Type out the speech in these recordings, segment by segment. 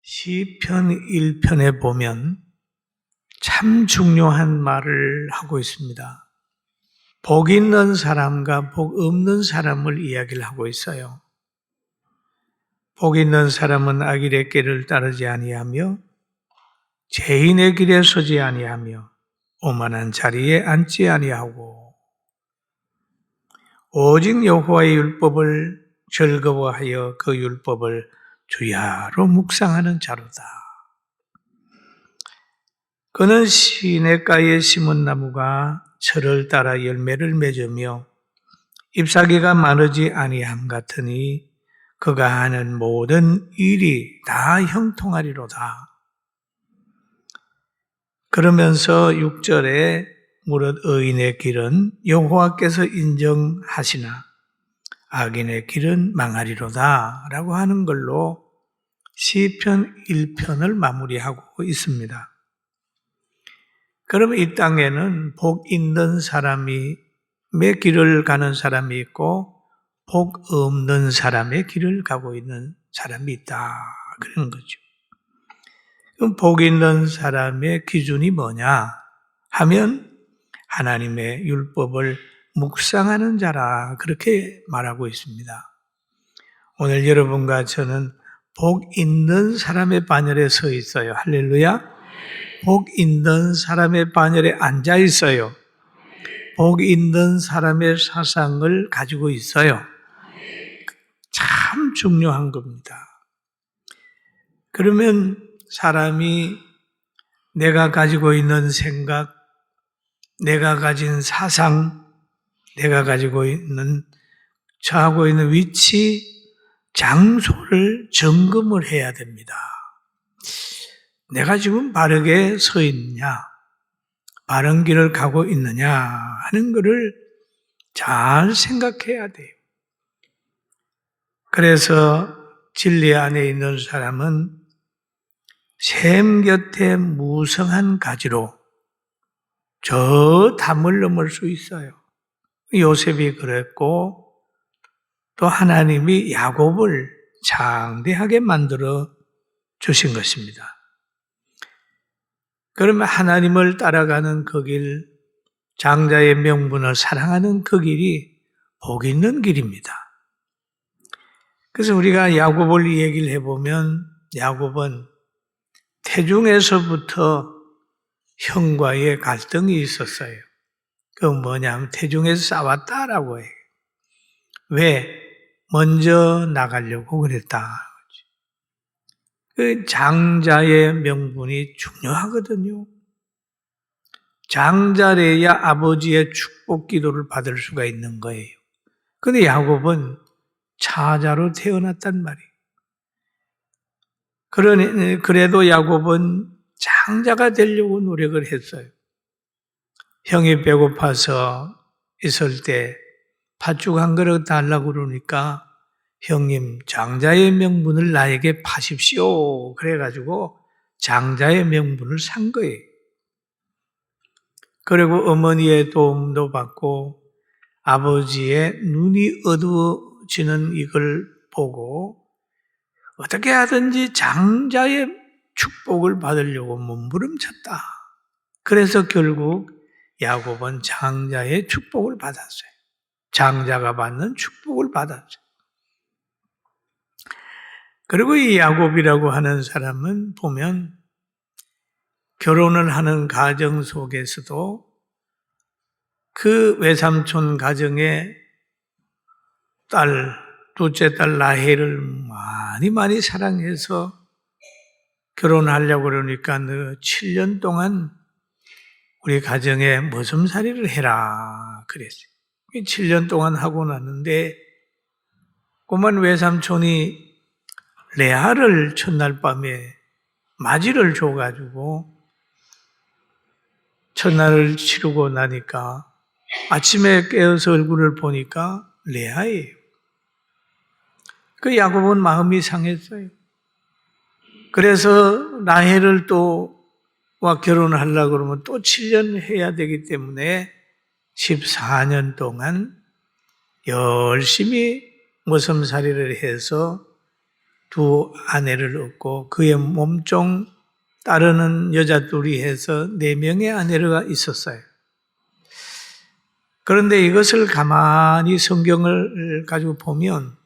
시편 1편에 보면 참 중요한 말을 하고 있습니다. 복 있는 사람과 복 없는 사람을 이야기를 하고 있어요. 복 있는 사람은 악인의 길을 따르지 아니하며 죄인의 길에 서지 아니하며 오만한 자리에 앉지 아니하고 오직 여호와의 율법을 즐거워하여 그 율법을 주야로 묵상하는 자로다. 그는 시냇가에 심은 나무가 철을 따라 열매를 맺으며 잎사귀가 마르지 아니함 같으니 그가 하는 모든 일이 다 형통하리로다. 그러면서 6절에 무릇 의인의 길은 여호와께서 인정하시나 악인의 길은 망하리로다 라고 하는 걸로 시편 1편을 마무리하고 있습니다. 그러면 이 땅에는 복 있는 사람의 길을 가는 사람이 있고 복 없는 사람의 길을 가고 있는 사람이 있다. 그런 거죠. 그럼 복 있는 사람의 기준이 뭐냐 하면 하나님의 율법을 묵상하는 자라 그렇게 말하고 있습니다. 오늘 여러분과 저는 복 있는 사람의 반열에 서 있어요. 할렐루야. 복 있는 사람의 반열에 앉아 있어요. 복 있는 사람의 사상을 가지고 있어요. 참 중요한 겁니다. 그러면 사람이 내가 가지고 있는 생각, 내가 가진 사상, 내가 가지고 있는, 처하고 있는 위치, 장소를 점검을 해야 됩니다. 내가 지금 바르게 서 있느냐, 바른 길을 가고 있느냐 하는 것을 잘 생각해야 돼요. 그래서 진리 안에 있는 사람은 샘 곁에 무성한 가지로 저 담을 넘을 수 있어요. 요셉이 그랬고 또 하나님이 야곱을 장대하게 만들어 주신 것입니다. 그러면 하나님을 따라가는 그 길, 장자의 명분을 사랑하는 그 길이 복 있는 길입니다. 그래서 우리가 야곱을 얘기를 해보면 야곱은 태중에서부터 형과의 갈등이 있었어요. 그건 뭐냐면 태중에서 싸웠다라고 해요. 왜? 먼저 나가려고 그랬다. 그 장자의 명분이 중요하거든요. 장자래야 아버지의 축복 기도를 받을 수가 있는 거예요. 그런데 야곱은 차자로 태어났단 말이에요. 그래도 야곱은 장자가 되려고 노력을 했어요. 형이 배고파서 있을 때 팥죽 한 그릇 달라고 그러니까 형님 장자의 명분을 나에게 파십시오. 그래가지고 장자의 명분을 산 거예요. 그리고 어머니의 도움도 받고 아버지의 눈이 어두워지는 이걸 보고 어떻게 하든지 장자의 축복을 받으려고 몸부림쳤다. 그래서 결국 야곱은 장자의 축복을 받았어요. 장자가 받는 축복을 받았어요. 그리고 이 야곱이라고 하는 사람은 보면 결혼을 하는 가정 속에서도 그 외삼촌 가정의 둘째 딸 라헬을 많이 사랑해서 결혼하려고 그러니까 너 7년 동안 우리 가정에 머슴살이를 해라 그랬어요. 7년 동안 하고 났는데 그만 외삼촌이 레아를 첫날 밤에 맞이를 줘가지고 첫날을 치르고 나니까 아침에 깨어서 얼굴을 보니까 레아예요. 그 야곱은 마음이 상했어요. 그래서 라헬을 와 결혼을 하려고 그러면 또 7년 해야 되기 때문에 14년 동안 열심히 머슴살이를 해서 두 아내를 얻고 그의 몸종 따르는 여자 둘이 해서 4명의 아내가 있었어요. 그런데 이것을 가만히 성경을 가지고 보면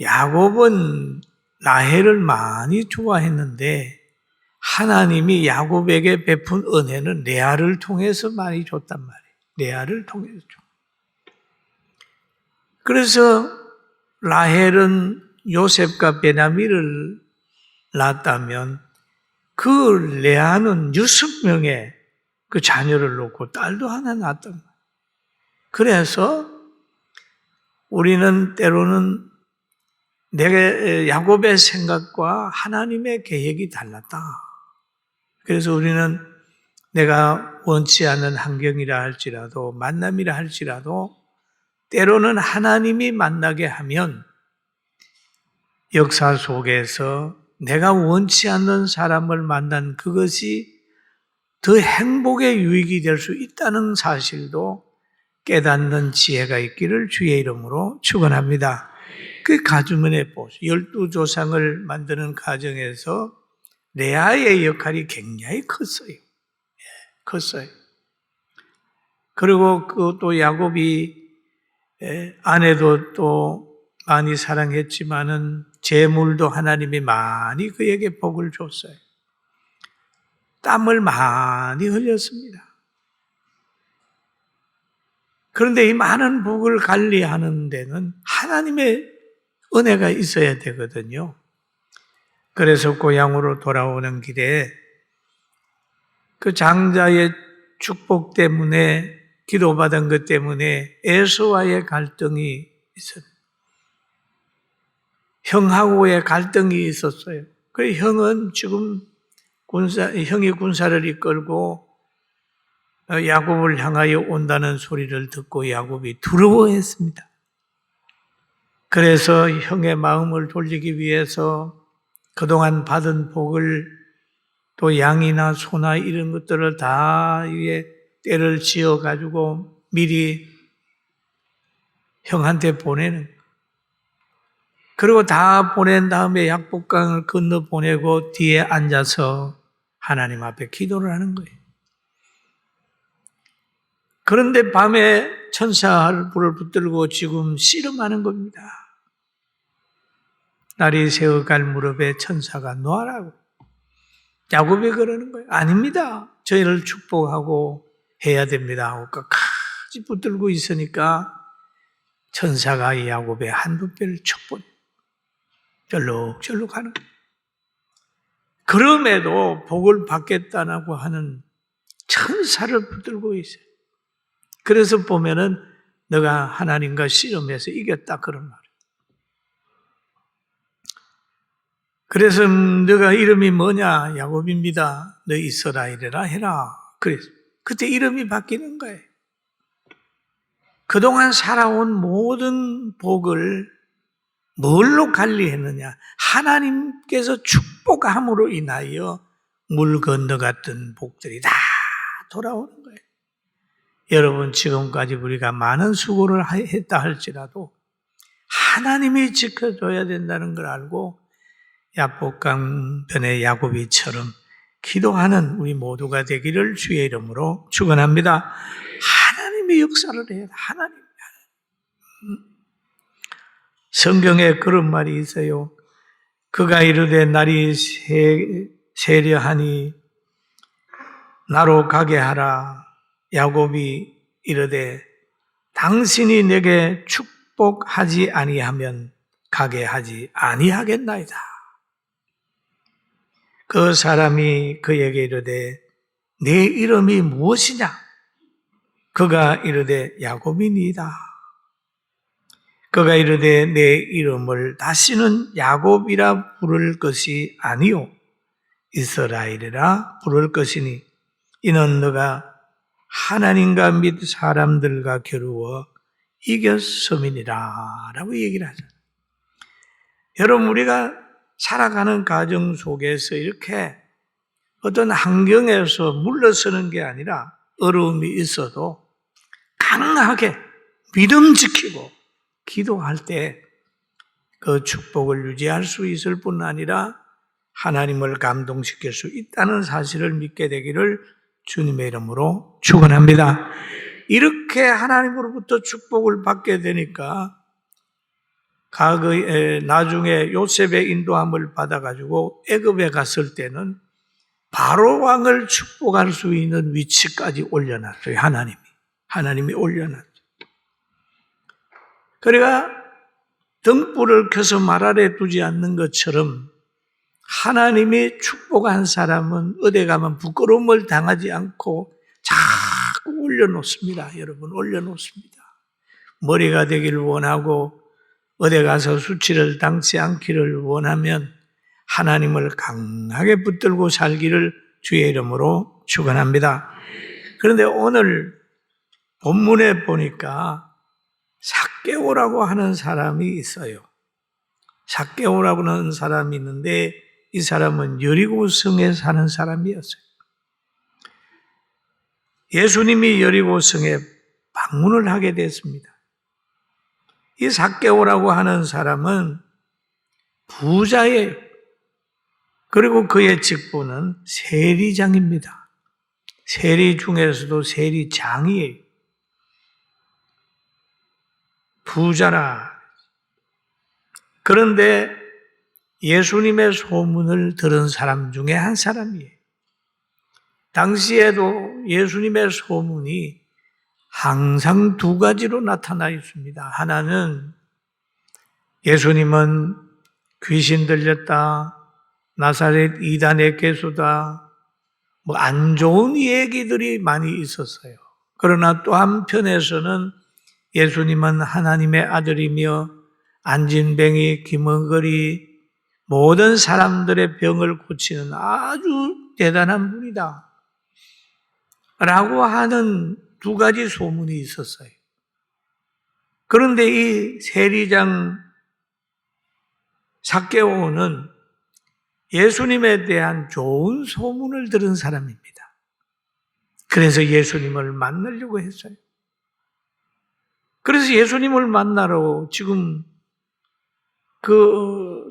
야곱은 라헬을 많이 좋아했는데 하나님이 야곱에게 베푼 은혜는 레아를 통해서 많이 줬단 말이에요. 레아를 통해서 줘. 그래서 라헬은 요셉과 베냐민을 낳았다면 그 레아는 6명의 그 자녀를 놓고 딸도 하나 낳았단 말이에요. 그래서 우리는 때로는 야곱의 생각과 하나님의 계획이 달랐다. 그래서 우리는 내가 원치 않는 환경이라 할지라도 만남이라 할지라도 때로는 하나님이 만나게 하면 역사 속에서 내가 원치 않는 사람을 만난 그것이 더 행복의 유익이 될 수 있다는 사실도 깨닫는 지혜가 있기를 주의 이름으로 축원합니다. 그 가주문에 보세요. 12조상을 만드는 과정에서 레아의 역할이 굉장히 컸어요. 컸어요. 그리고 또 야곱이 아내도 또 많이 사랑했지만은 재물도 하나님이 많이 그에게 복을 줬어요. 땀을 많이 흘렸습니다. 그런데 이 많은 복을 관리하는 데는 하나님의 은혜가 있어야 되거든요. 그래서 고향으로 돌아오는 길에 그 장자의 축복 때문에 기도받은 것 때문에 에서와의 갈등이 있었어요. 형하고의 갈등이 있었어요. 그 형은 지금 형이 군사를 이끌고 야곱을 향하여 온다는 소리를 듣고 야곱이 두려워했습니다. 그래서 형의 마음을 돌리기 위해서 그동안 받은 복을 또 양이나 소나 이런 것들을 다 때를 지어가지고 미리 형한테 보내는 거예요. 그리고 다 보낸 다음에 약복강을 건너 보내고 뒤에 앉아서 하나님 앞에 기도를 하는 거예요. 그런데 밤에 천사를 불을 붙들고 지금 씨름하는 겁니다. 날이 새어갈 무렵에 천사가 놓아라고. 야곱이 그러는 거예요. 아닙니다. 저희를 축복하고 해야 됩니다 하고 끝까지 붙들고 있으니까 천사가 야곱의 한두 뼈를 척본 절룩절룩 하는 거예요. 그럼에도 복을 받겠다라고 하는 천사를 붙들고 있어요. 그래서 보면은 너가 하나님과 씨름해서 이겼다 그런 말이에요. 그래서 너가 이름이 뭐냐? 야곱입니다. 너 이스라엘이라 해라. 그래서 그때 이름이 바뀌는 거예요. 그동안 살아온 모든 복을 뭘로 관리했느냐? 하나님께서 축복함으로 인하여 물 건너갔던 복들이 다 돌아오는 거예요. 여러분 지금까지 우리가 많은 수고를 했다 할지라도 하나님이 지켜줘야 된다는 걸 알고 야복강변의 야곱이처럼 기도하는 우리 모두가 되기를 주의 이름으로 축원합니다. 하나님의 역사를 해야 돼. 하나님. 성경에 그런 말이 있어요. 그가 이르되 날이 세려하니 나로 가게 하라. 야곱이 이르되 당신이 내게 축복하지 아니하면 가게 하지 아니하겠나이다. 그 사람이 그에게 이르되 내 이름이 무엇이냐? 그가 이르되 야곱이니이다. 그가 이르되 내 이름을 다시는 야곱이라 부를 것이 아니요 이스라엘이라 부를 것이니 이는 너가 하나님과 및 사람들과 겨루어 이겼음이니라 라고 얘기를 하죠. 여러분 우리가 살아가는 과정 속에서 이렇게 어떤 환경에서 물러서는 게 아니라 어려움이 있어도 강하게 믿음 지키고 기도할 때 그 축복을 유지할 수 있을 뿐 아니라 하나님을 감동시킬 수 있다는 사실을 믿게 되기를 주님의 이름으로 축원합니다. 이렇게 하나님으로부터 축복을 받게 되니까 나중에 요셉의 인도함을 받아가지고 애굽에 갔을 때는 바로 왕을 축복할 수 있는 위치까지 올려놨어요. 하나님이 올려놨어요. 그러니까 등불을 켜서 말 아래 두지 않는 것처럼 하나님이 축복한 사람은 어디 가면 부끄러움을 당하지 않고 자꾸 올려놓습니다. 여러분, 올려놓습니다. 머리가 되기를 원하고 어디 가서 수치를 당치 않기를 원하면 하나님을 강하게 붙들고 살기를 주의 이름으로 축원합니다. 그런데 오늘 본문에 보니까 삭개오라고 하는 사람이 있어요. 삭개오라고 하는 사람이 있는데 이 사람은 여리고 성에 사는 사람이었어요. 예수님이 여리고 성에 방문을 하게 됐습니다. 이 삭개오라고 하는 사람은 부자예요. 그리고 그의 직분은 세리장입니다. 세리 중에서도 세리장이에요. 부자라. 그런데 예수님의 소문을 들은 사람 중에 한 사람이에요. 당시에도 예수님의 소문이 항상 두 가지로 나타나 있습니다. 하나는 예수님은 귀신 들렸다, 나사렛 이단의 개수다, 안 좋은 얘기들이 많이 있었어요. 그러나 또 한편에서는 예수님은 하나님의 아들이며 안진뱅이, 기머거리 모든 사람들의 병을 고치는 아주 대단한 분이다 라고 하는 두 가지 소문이 있었어요. 그런데 이 세리장 삭개오는 예수님에 대한 좋은 소문을 들은 사람입니다. 그래서 예수님을 만나려고 했어요. 그래서 예수님을 만나러 지금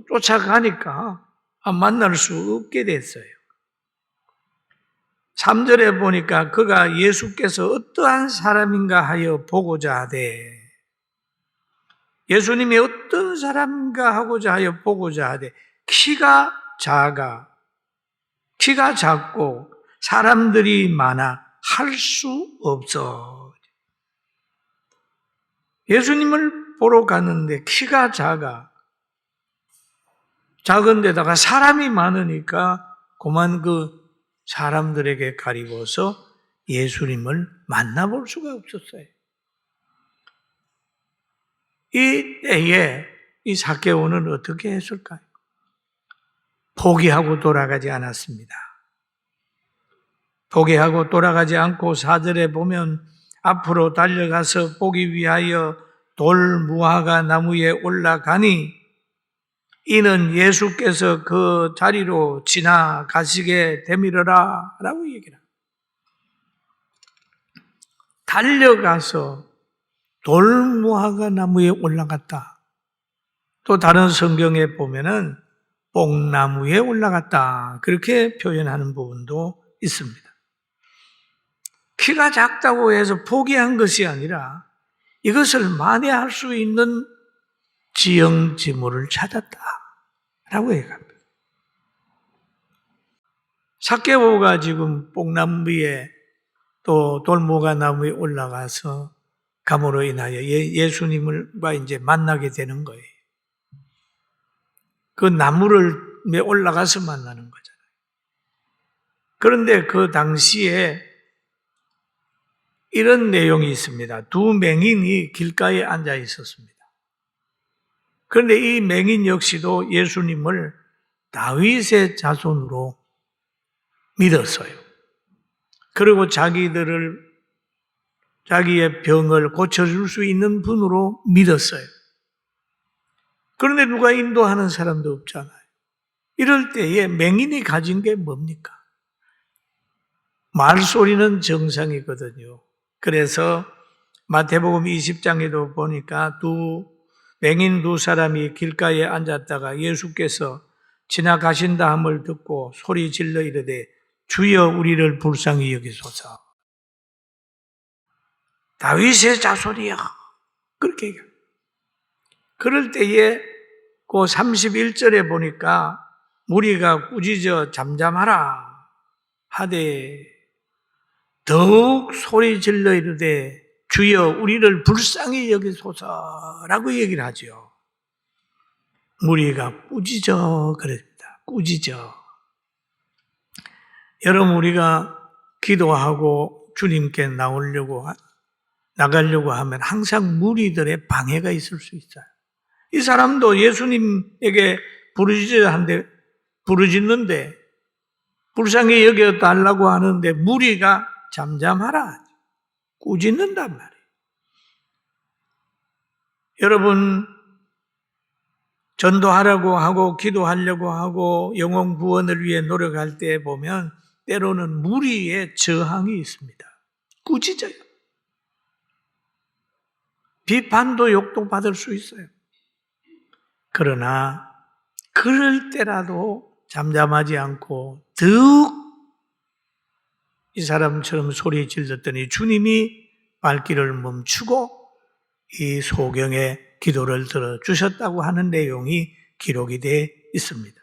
쫓아가니까 만날 수 없게 됐어요. 3절에 보니까 그가 예수께서 어떠한 사람인가 하여 보고자 하되, 예수님이 어떤 사람인가 하고자 하여 보고자 하되, 키가 작고 사람들이 많아 할 수 없어. 예수님을 보러 갔는데 키가 작은 데다가 사람이 많으니까 그만 그 사람들에게 가리워서 예수님을 만나볼 수가 없었어요. 이 때에 이 삭개오는 어떻게 했을까요? 포기하고 돌아가지 않았습니다. 포기하고 돌아가지 않고 4절에 보면 앞으로 달려가서 보기 위하여 돌무화과 나무에 올라가니 이는 예수께서 그 자리로 지나가시게 되밀어라 라고 얘기를 합니다. 달려가서 돌무화과 나무에 올라갔다. 또 다른 성경에 보면은 뽕나무에 올라갔다. 그렇게 표현하는 부분도 있습니다. 키가 작다고 해서 포기한 것이 아니라 이것을 만회할 수 있는 지형지물을 찾았다라고 얘기합니다. 삭개오가 지금 뽕나무에 또 돌무화과 나무에 올라가서 감으로 인하여 예수님과 이제 만나게 되는 거예요. 그 나무를 올라가서 만나는 거잖아요. 그런데 그 당시에 이런 내용이 있습니다. 두 맹인이 길가에 앉아 있었습니다. 그런데 이 맹인 역시도 예수님을 다윗의 자손으로 믿었어요. 그리고 자기의 병을 고쳐줄 수 있는 분으로 믿었어요. 그런데 누가 인도하는 사람도 없잖아요. 이럴 때에 맹인이 가진 게 뭡니까? 말소리는 정상이거든요. 그래서 마태복음 20장에도 보니까 두 맹인 두 사람이 길가에 앉았다가 예수께서 지나가신다 함을 듣고 소리 질러 이르되 주여 우리를 불쌍히 여기소서. 다윗의 자손이야. 그렇게 얘기해요. 그럴 때에 그 31절에 보니까 무리가 꾸짖어 잠잠하라 하되 더욱 소리 질러 이르되 주여 우리를 불쌍히 여기소서라고 얘기를 하죠. 무리가 꾸짖어 그랬다. 꾸짖어. 여러분 우리가 기도하고 주님께 나가려고 하면 항상 무리들의 방해가 있을 수 있어요. 이 사람도 예수님에게 부르짖는데 불쌍히 여겨달라고 하는데 무리가 잠잠하라 꾸짖는단 말이에요. 여러분 전도하라고 하고 기도하려고 하고 영혼 구원을 위해 노력할 때 보면 때로는 무리의 저항이 있습니다. 꾸짖어요. 비판도 욕도 받을 수 있어요. 그러나 그럴 때라도 잠잠하지 않고 더욱 이 사람처럼 소리 질렀더니 주님이 발길을 멈추고 이 소경의 기도를 들어주셨다고 하는 내용이 기록이 되어 있습니다.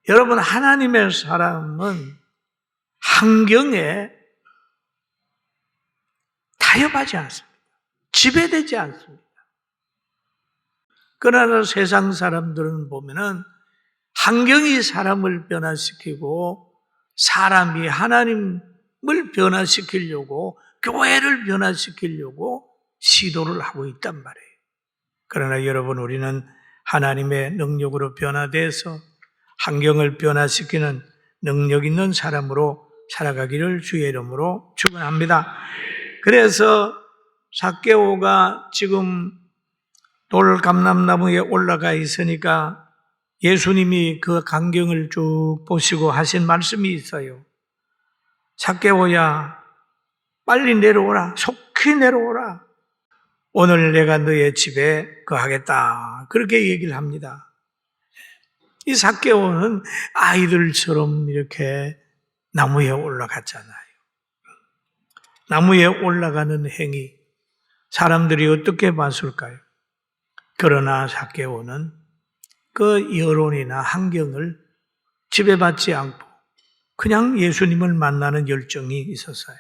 여러분 하나님의 사람은 환경에 타협하지 않습니다. 지배되지 않습니다. 그러나 세상 사람들은 보면은 환경이 사람을 변화시키고 사람이 하나님을 변화시키려고 교회를 변화시키려고 시도를 하고 있단 말이에요. 그러나 여러분 우리는 하나님의 능력으로 변화돼서 환경을 변화시키는 능력 있는 사람으로 살아가기를 주의 이름으로 축원합니다. 그래서 삭개오가 지금 돌감람나무에 올라가 있으니까 예수님이 그 광경을 쭉 보시고 하신 말씀이 있어요. 삭개오야 빨리 내려오라. 속히 내려오라. 오늘 내가 너의 집에 거하겠다. 그렇게 얘기를 합니다. 이 삭개오는 아이들처럼 이렇게 나무에 올라갔잖아요. 나무에 올라가는 행위 사람들이 어떻게 봤을까요? 그러나 삭개오는 그 여론이나 환경을 지배받지 않고 그냥 예수님을 만나는 열정이 있었어요.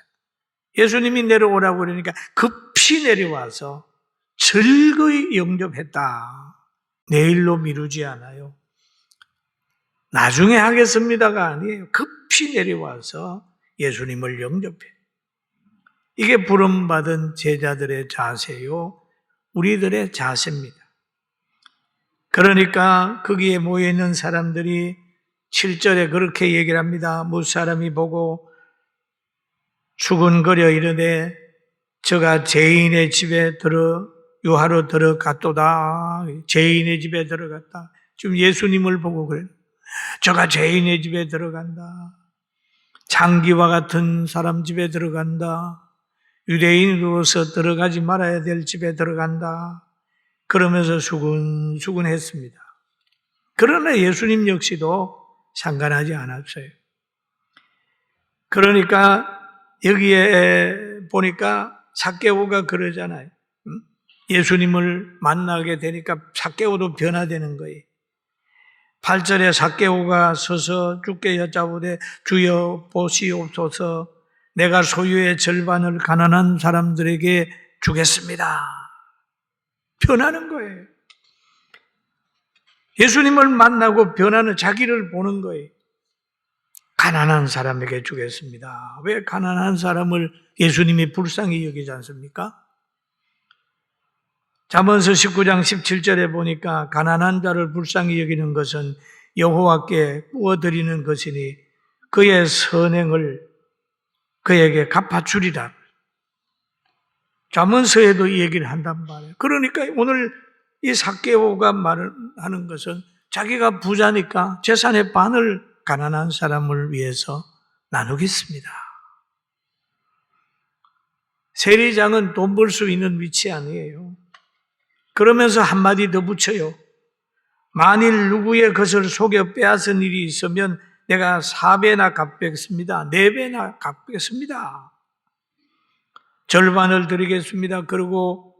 예수님이 내려오라고 그러니까 급히 내려와서 즐거이 영접했다. 내일로 미루지 않아요. 나중에 하겠습니다가 아니에요. 급히 내려와서 예수님을 영접해. 이게 부름받은 제자들의 자세요. 우리들의 자세입니다. 그러니까 거기에 모여있는 사람들이 7절에 그렇게 얘기를 합니다. 무사람이 보고 수군거려 이르되 저가 죄인의 집에 유하로 들어갔도다. 죄인의 집에 들어갔다. 지금 예수님을 보고 그래요. 저가 죄인의 집에 들어간다. 장기와 같은 사람 집에 들어간다. 유대인으로서 들어가지 말아야 될 집에 들어간다. 그러면서 수군했습니다. 그러나 예수님 역시도 상관하지 않았어요. 그러니까 여기에 보니까 삭개오가 그러잖아요. 예수님을 만나게 되니까 삭개오도 변화되는 거예요. 8절에 삭개오가 서서 주께 여짜오되 주여 보시옵소서 내가 소유의 절반을 가난한 사람들에게 주겠습니다. 변하는 거예요. 예수님을 만나고 변하는 자기를 보는 거예요. 가난한 사람에게 주겠습니다. 왜 가난한 사람을 예수님이 불쌍히 여기지 않습니까? 잠언서 19장 17절에 보니까 가난한 자를 불쌍히 여기는 것은 여호와께 구워드리는 것이니 그의 선행을 그에게 갚아주리라. 잠언서에도 이 얘기를 한단 말이에요. 그러니까 오늘 이 삭개오가 말하는 것은 자기가 부자니까 재산의 반을 가난한 사람을 위해서 나누겠습니다. 세리장은 돈 벌 수 있는 위치 아니에요. 그러면서 한마디 더 붙여요. 만일 누구의 것을 속여 빼앗은 일이 있으면 내가 4배나 갚겠습니다. 4배나 갚겠습니다. 절반을 드리겠습니다. 그리고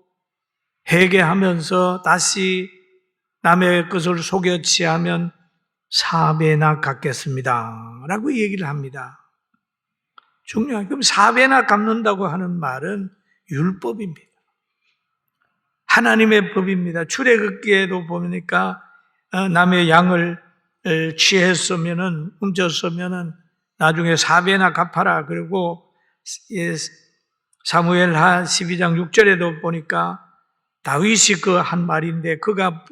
회개하면서 다시 남의 것을 속여 취하면 4배나 갚겠습니다. 라고 얘기를 합니다. 중요한, 그럼 4배나 갚는다고 하는 말은 율법입니다. 하나님의 법입니다. 출애굽기에도 보니까 남의 양을 취했으면은, 훔쳤으면은 나중에 4배나 갚아라. 그리고 사무엘하 12장 6절에도 보니까 다윗이 그 한 말인데, 그가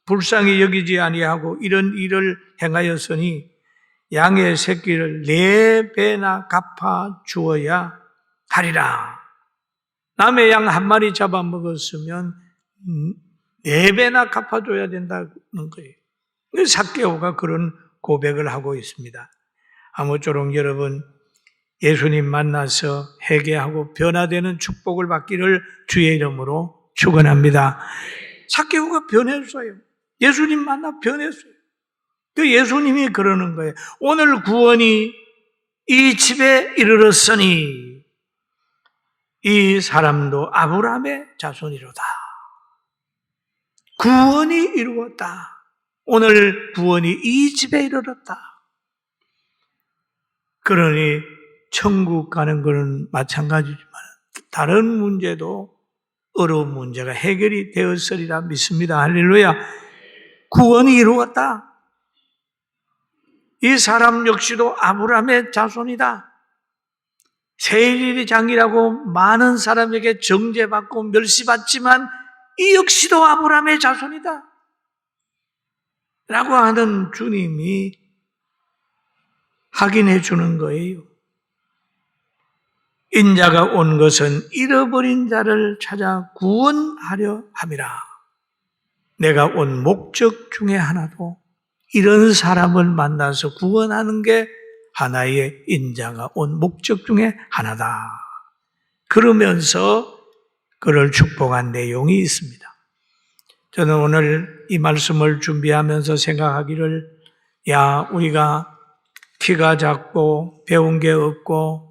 불쌍히 여기지 아니하고 이런 일을 행하였으니 양의 새끼를 4배나 갚아 주어야 하리라. 남의 양 한 마리 잡아먹었으면 4배나 갚아줘야 된다는 거예요. 삭개오가 그런 고백을 하고 있습니다. 아무쪼록 여러분, 예수님 만나서 회개하고 변화되는 축복을 받기를 주의 이름으로 축원합니다. 삭개오가 변했어요. 예수님 만나 변했어요. 그 예수님이 그러는 거예요. 오늘 구원이 이 집에 이르렀으니 이 사람도 아브라함의 자손이로다. 구원이 이루었다. 오늘 구원이 이 집에 이르렀다. 그러니 천국 가는 것은 마찬가지지만 다른 문제도 어려운 문제가 해결이 되었으리라 믿습니다. 할렐루야. 구원이 이루었다. 이 사람 역시도 아브라함의 자손이다. 세일이 장이라고 많은 사람에게 정죄받고 멸시받지만 이 역시도 아브라함의 자손이다. 라고 하는 주님이 확인해 주는 거예요. 인자가 온 것은 잃어버린 자를 찾아 구원하려 함이라. 내가 온 목적 중에 하나도 이런 사람을 만나서 구원하는 게 하나의 인자가 온 목적 중에 하나다. 그러면서 그를 축복한 내용이 있습니다. 저는 오늘 이 말씀을 준비하면서 생각하기를, 우리가 키가 작고 배운 게 없고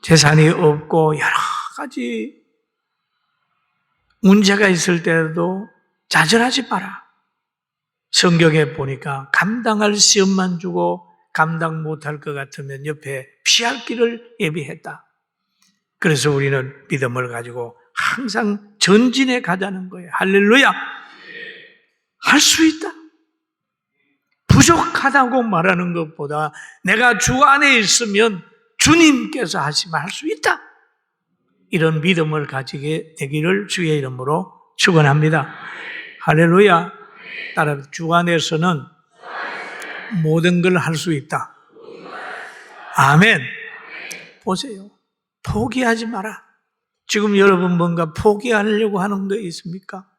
재산이 없고 여러 가지 문제가 있을 때도 좌절하지 마라. 성경에 보니까 감당할 시험만 주고 감당 못할 것 같으면 옆에 피할 길을 예비했다. 그래서 우리는 믿음을 가지고 항상 전진해 가자는 거예요. 할렐루야! 할 수 있다. 부족하다고 말하는 것보다 내가 주 안에 있으면 주님께서 하시면 할 수 있다. 이런 믿음을 가지게 되기를 주의 이름으로 축원합니다. 할렐루야. 따라 주 안에서는 모든 걸 할 수 있다. 아멘. 보세요. 포기하지 마라. 지금 여러분 뭔가 포기하려고 하는 거 있습니까?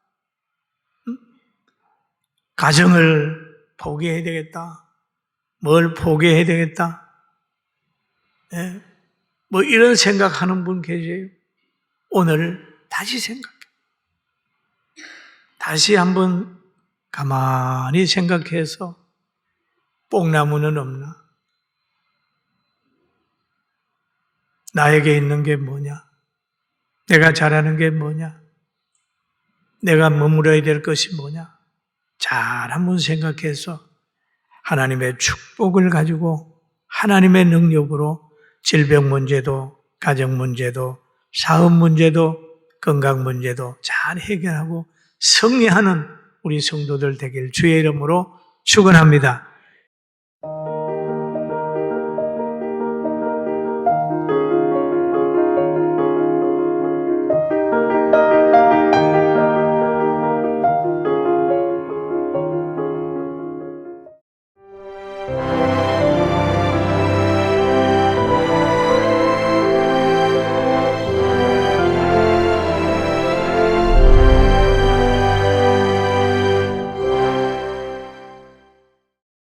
가정을 포기해야 되겠다. 뭘 포기해야 되겠다. 네. 뭐 이런 생각하는 분 계세요? 오늘 다시 생각해. 다시 한번 가만히 생각해서 뽕나무는 없나? 나에게 있는 게 뭐냐? 내가 잘하는 게 뭐냐? 내가 머물러야 될 것이 뭐냐? 잘 한번 생각해서 하나님의 축복을 가지고 하나님의 능력으로 질병 문제도, 가정 문제도, 사업 문제도, 건강 문제도 잘 해결하고 승리하는 우리 성도들 되길 주의 이름으로 축원합니다.